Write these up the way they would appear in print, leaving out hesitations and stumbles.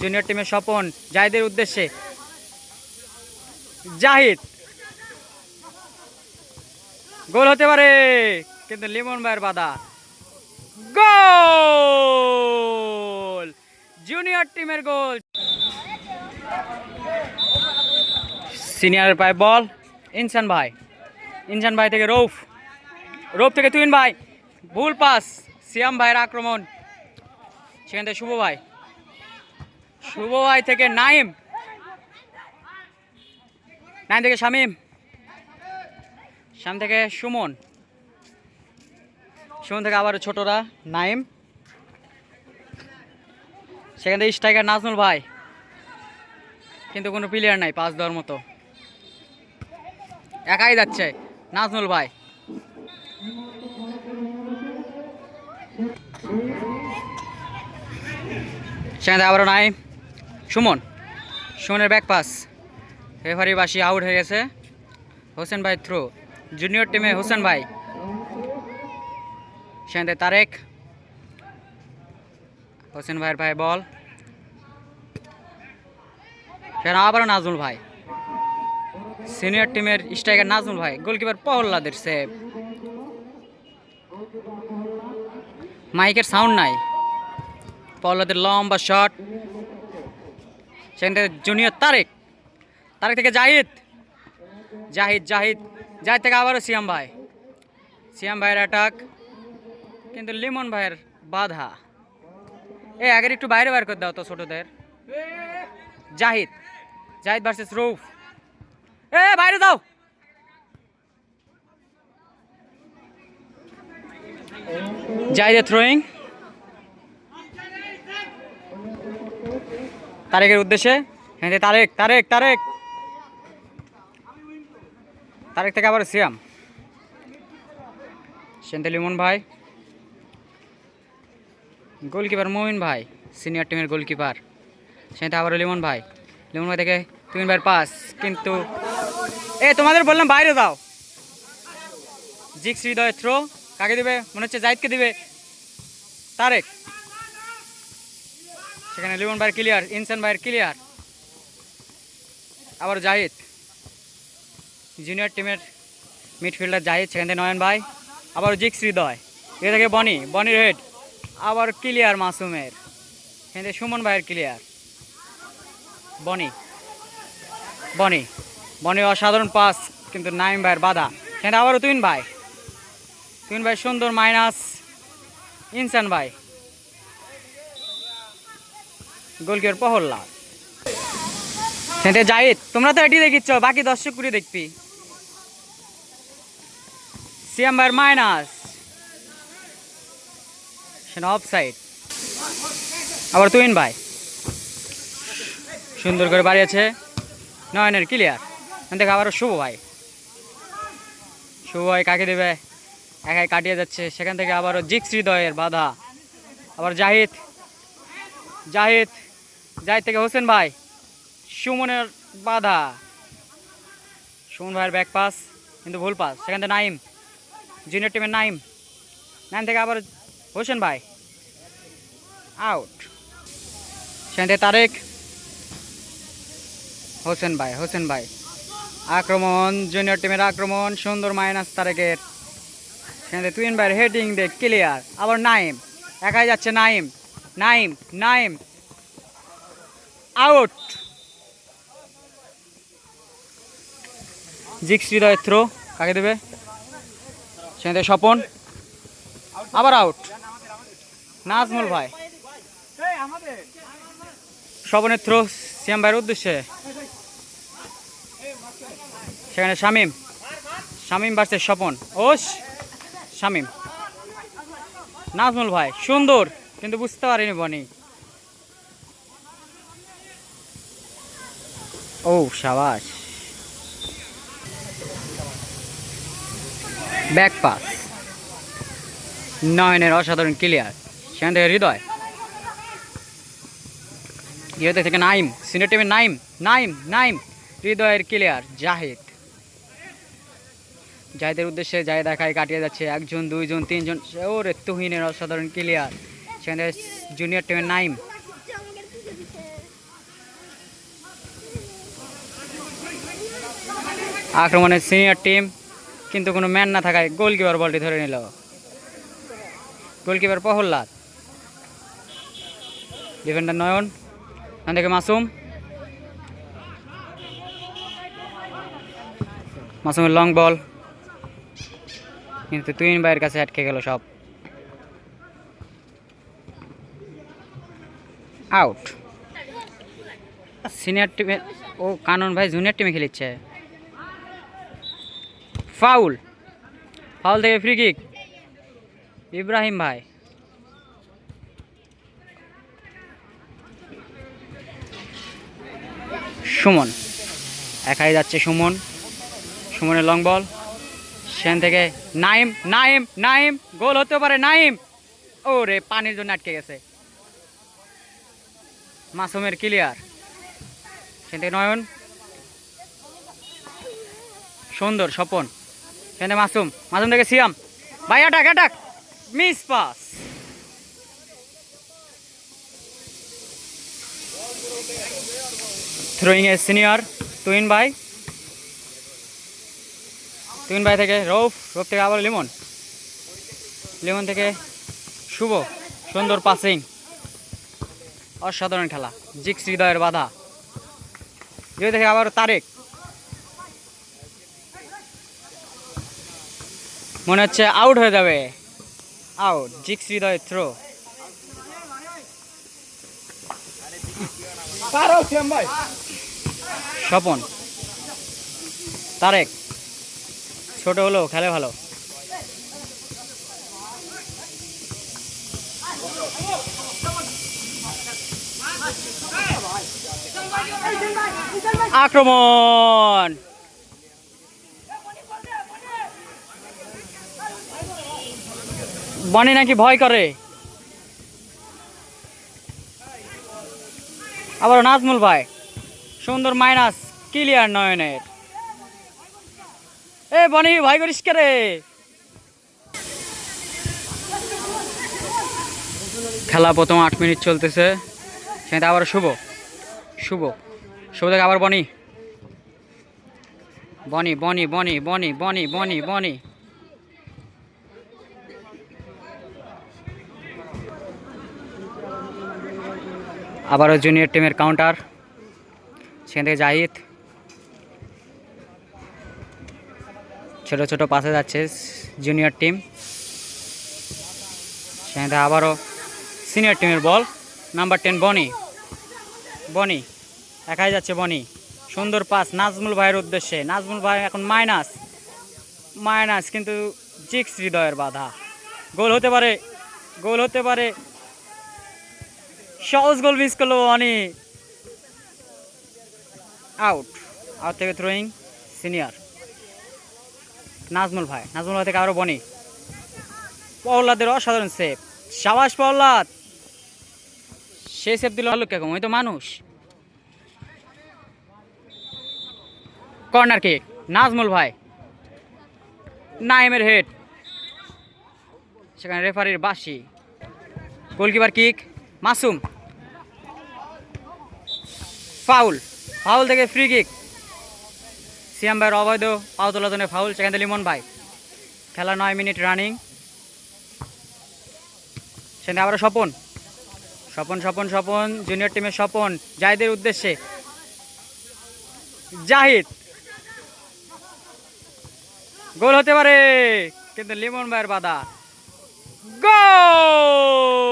Junior টিমের স্বপন জাহিদের উদ্দেশ্যে, জাহিদ গোল হতে পারে কিন্তু লিমন ভাইয়ের বাধা। গোল, জুনিয়র টিমের গোল। সিনিয়রের পায়ে বল, ইনসান ভাই থেকে রৌফ থেকে তুহিন ভাই, ভুল পাস, সিয়াম ভাইয়ের আক্রমণ, সেখান থেকে শুভ ভাই থেকে নাইম থেকে শামীম থেকে সুমন থেকে আবার ছোটরা নাইম, সেখান থেকে স্ট্রাইকার নাজমুল ভাই, কিন্তু কোনো প্লেয়ার নাই পাস দেওয়ার মতো, একাই যাচ্ছে নাজমুল ভাই। সেখানে আবারও নাই, সুমনের ব্যাক পাস, রেফারি বাসি আউট হয়ে গেছে। হোসেন ভাই থ্রো, জুনিয়র টিমে হোসেন ভাই, সেখানে তারেক, হোসেন ভাইয়ের ভাই বল, সেখানে আবারও নাজমুল ভাই, সিনিয়র টিমের স্ট্রাইকার নাজমুল ভাই, গোলকিপার প্রহ্লাদের সেভ। মাইকের সাউন্ড নাই, প্রহ্লাদের লম্বা শট, সেখান থেকে জুনিয়র তারেক থেকে জাহিদ থেকে আবারও সিয়াম ভাইয়ের অ্যাটাক, কিন্তু লিমন ভাইয়ের বাধা। আগের একটু বাইরে বার করে দাও তো ছোটদের। জাহিদ ভার্সেস রৌফ, বাইরে দাও। জাহিদের থ্রোয়িং, তারেকের উদ্দেশ্যে, তারেক থেকে আবার সিয়াম, সেন্তে লিমন ভাই, গোলকিপার মমিন ভাই, সিনিয়র টিমের গোলকিপার, সেন্তে আবারও লিমন ভাই থেকে তুমিন ভাইয়ের পাস, কিন্তু তোমাদের বললাম বাইরে দাও। জিক্স হৃদয় থ্রো, কাকে দিবে মনে হচ্ছে জাহিদকে দিবে, তারেক, সেখানে লিমন ভাইয়ের ক্লিয়ার, ইনসান ভাইয়ের ক্লিয়ার, আবার জাহিদ, জুনিয়র টিমের মিডফিল্ডার জাহিদ, সেখান থেকে নয়ন ভাই, আবার জিক্স হৃদয়, এ থেকে বনির হেড, আবার ক্লিয়ার মাসুমের, সেখান থেকে সুমন ভাইয়ের ক্লিয়ার, বনি অসাধারণ পাস, কিন্তু নাইম ভাইয়ের বাধা, সেখানে আবারও তুহিন ভাই সুন্দর মাইনাস, ইনসান ভাই, গোলকিপার প্রহ্লাদ, সেখানে জাহিদ, তোমরা তো এটি দেখিচ্ছ, বাকি দর্শক করে দেখবি। সিয়াম ভাইয়ের মাইনাস, সেটা অফসাইড, আবার তুহিন ভাই সুন্দর করে বাড়িয়েছে, নয়নের ক্লিয়ার, দেখো আবারও শুভ ভাই কাকে দেবে, একাই কাটিয়ে যাচ্ছে, সেখান থেকে আবারও জিক্স হৃদয়ের বাধা, আবার জাহিদ থেকে হোসেন ভাই, সুমনের বাধা, সুমন ভাইয়ের ব্যাক পাস কিন্তু ভুল পাস, সেখান থেকে নাইম, জুনিয়র টিমের নাইম থেকে আবার হোসেন ভাই আউট, সেখান থেকে তারেক, হোসেন ভাই আক্রমণ, জুনিয়র টিমের আক্রমণ, সুন্দর মাইনাস তারেকের, সেখান থেকে তুহিন ভাইয়ের হেডিং দিয়ে ক্লিয়ার, আবার নাইম, একাই যাচ্ছে নাইম আউট, জিক্স হৃদয় থ্রো, কাকে দেবে, সেখান থেকে স্বপন, আবার আউট, নাজমুল ভাই, স্বপনের থ্রো সিয়াম ভাইয়ের উদ্দেশ্যে, সেখানে শামীম ভার্সেস স্বপন, শামীম, নাজমুল ভাই সুন্দর, কিন্তু বুঝতে পারিনি বনি, সাবাস, ব্যাক পাস, নয়নের অসাধারণ ক্লিয়ার, সেখান থেকে হৃদয় থেকে নাইম, সিনিয়র টিমের নাইম, হৃদয়ের ক্লিয়ার, জাহিদের উদ্দেশ্যে, জাহিদ একাই কাটিয়ে যাচ্ছে, 1 জন 2 জন 3 জন, তুহিনের অসাধারণ ক্লিয়ার, সেখানে জুনিয়র টিমের নাইম, আক্রমণের সিনিয়র টিম, কিন্তু কোনো ম্যান না থাকায় গোলকিপার বলটি ধরে নিল। গোলকিপার প্রহ্লাদ, ডিফেন্ডার নয়ন, এখান থেকে মাসুমের লং বল, কিন্তু তুহিন ভাইয়ের কাছে আটকে গেল সব। আউট। সিনিয়র টিমে ও কানন ভাই জুনিয়র টিমে খেলিচ্ছে। ফাউল, ফাউল থেকে ফ্রি কিক ইব্রাহিম ভাই। সুমন, একাই যাচ্ছে সুমন, সুমনের লং বল, সেখান থেকে নাইম, নাইম, নাইম, গোল হতে পারে নাইম। ও রে, পানির জন্য আটকে গেছে। মাসুমের ক্লিয়ার, সেখান থেকে নয়ন, সুন্দর স্বপন, সেখান থেকে মাসুম, মাসুম থেকে সিয়াম ভাই, attack attack, miss pass. Throwing a senior Tuhin ভাই, তুহিন ভাই থেকে রৌফ, রৌফ থেকে আবার লিমন, লিমন থেকে শুভ, সুন্দর পাসিং, অসাধারণ খেলা। জিক্স হৃদয়ের বাধা, যে থেকে আবার তারেক, মনে হচ্ছে আউট হয়ে যাবে, আউট। জিক্স হৃদয়ের থ্রো, স্বপন, তারেক, ছোট হলো খেলে ভালো। আক্রমণ, বনি নাকি ভয় করে। আবার নাজমুল ভাই, সুন্দর মাইনাস, ক্লিয়ার নয়নের। এ বনি ভয় করিস কে রে। খেলা প্রথম 8 মিনিট চলতেছে, সেটা আবার শুভ, শুভ, শুভ থেকে আবার বনি, বনি, বনি, বনি, বনি, বনি, বনি, বনি, আবারও জুনিয়র টিমের কাউন্টার, সেখান থেকে জাহিদ, ছোট ছোট পাশে যাচ্ছে জুনিয়র টিম, সেখান থেকে আবারও সিনিয়র টিমের বল, নাম্বার 10 বনি, বনি একাই যাচ্ছে বনি, সুন্দর পাস নাজমুল ভাইয়ের উদ্দেশ্যে। নাজমুল ভাই এখন মাইনাস, মাইনাস, কিন্তু জিক্স হৃদয়ের বাধা। গোল হতে পারে, গোল হতে পারে, সহজ গোল মিস করলো বনি। আউট, আউট থেকে থ্রোয়িং সিনিয়র নাজমুল ভাই, নাজমুল ভাই থেকে আরও বনি, প্রহ্লাদের অসাধারণ সেভ, সাবাস প্রহ্লাদ। সে সেভ দিল আলু কেমন, ওই তো মানুষ। কর্নার কিক নাজমুল ভাই, নাইমের হেড, সেখানে রেফারির বাঁশি। Goalkeeper kick Masum, foul, foul থেকে ফ্রি কিক সিয়াম ভাইয়ের অবৈধ পাও তোলার জন্য ফাউল, সেখান থেকে লিমন ভাই। খেলা 9 মিনিট রানিং, সেখানে আবার স্বপন, স্বপন, স্বপন, স্বপন, জুনিয়র টিমের স্বপন জাহিদের উদ্দেশ্যে, জাহিদ, গোল হতে পারে, কিন্তু লিমন ভাইয়ের বাধা। গোল,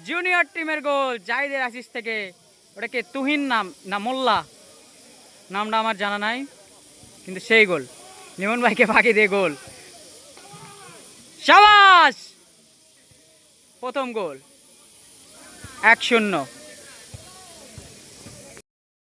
জুনিয়র টিমের গোল জাহিদের অ্যাসিস্ট থেকে। ওটা কে, তুহিন নাম না মোল্লা, নামটা আমার জানা নাই, কিন্তু সেই গোল, লিমন ভাইকে ফাঁকি দিয়ে গোল। সাবাস, প্রথম গোল, 1-0।